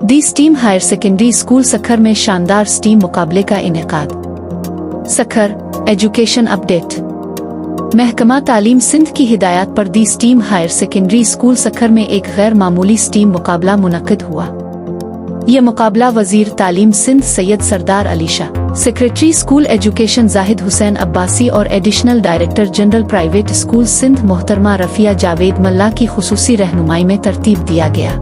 दी steam higher secondary school Sukkur में शानदार steam मुकाबले का इनेकाद। Sukkur education update. महकमा तालीम सिंध की हिदायत पर the steam higher secondary school Sukkur में एक गैर मामूली स्टीम मुकाबला मुनक्किद हुआ। यह मुकाबला वजीर तालीम Sindh Syed Sardar Ali Shah, secretary school education Zahid Hussain Abbasi और additional director general private school Sindh मोहतरमा रफिया जावेद मल्ला की खुसूसी रहनुमाई में तरतीब दिया गया।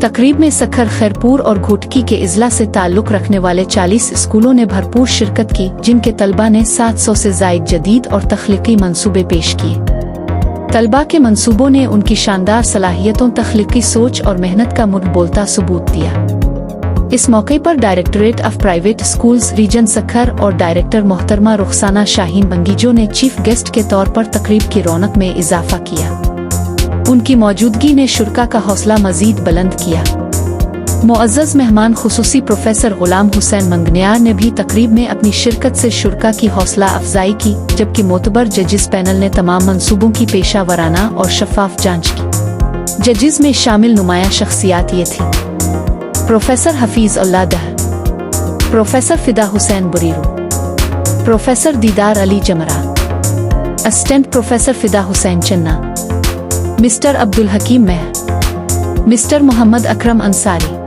तकरीब में सखर, खैरपुर और घोटकी के इजला से ताल्लुक रखने वाले 40 स्कूलों ने भरपूर शिरकत की, जिनके तलबा ने 700 से ज़ायद जदीद और तख्लीकी मंसूबे पेश किए। तलबा के मंसूबों ने उनकी शानदार सलाहियतों, तख्लीकी सोच और मेहनत का मुठ बोलता सबूत दिया। इस मौके पर directorate of private schools region Sukkur और डायरेक्टर मोहतरमा रुखसाना शाहीन बंगीजो ने चीफ गेस्ट के तौर पर तकरीब की रौनक में इजाफा किया। उनकी मौजूदगी ने शुरका का हौसला मजीद बुलंद किया। मुअज़्ज़ज़ मेहमान खुसूसी प्रोफेसर गुलाम हुसैन मंगनियार ने भी तकरीब में अपनी शिरकत से शुरका की हौसला अफजाई की, जबकि मोतबर जजिस पैनल ने तमाम मंसूबों की पेशा वराना और शफाफ जांच की। जजिस में शामिल नुमाया शख्सियात ये थी: प्रोफेसर हफीज उल्लाह दह, प्रोफेसर फिदा हुसैन बुरीरू, प्रोफेसर दीदार अली जमरा, असिस्टेंट प्रोफेसर फिदा हुसैन चन्ना, मिस्टर अब्दुल हकीम मेह, मिस्टर मोहम्मद अकरम अंसारी।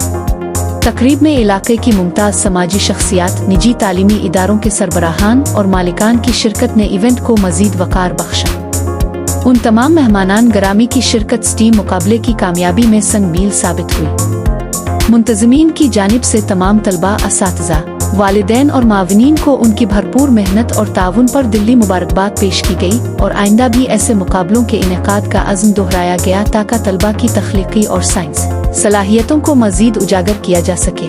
तकरीब में इलाके की मुमताज़ समाजी शख्सियात, निजी तालीमी इदारों के सरबराहान और मालिकान की शिरकत ने इवेंट को मजीद वक़ार बख्शा। उन तमाम मेहमानान गरामी की शिरकत स्टीम मुकाबले की कामयाबी में संग मील साबित हुई। मुंतज़मीन की जानिब से तमाम तलबा, असातिज़ा, वालिदैन और मावनीन को उनकी भरपूर मेहनत और ताउन पर दिली मुबारकबाद पेश की गई और आइंदा भी ऐसे मुकाबलों के इनेकाद का अज़्म दोहराया गया ताकि तलबा की तख्लीकी और साइंस सलाहियतों को मजीद उजागर किया जा सके।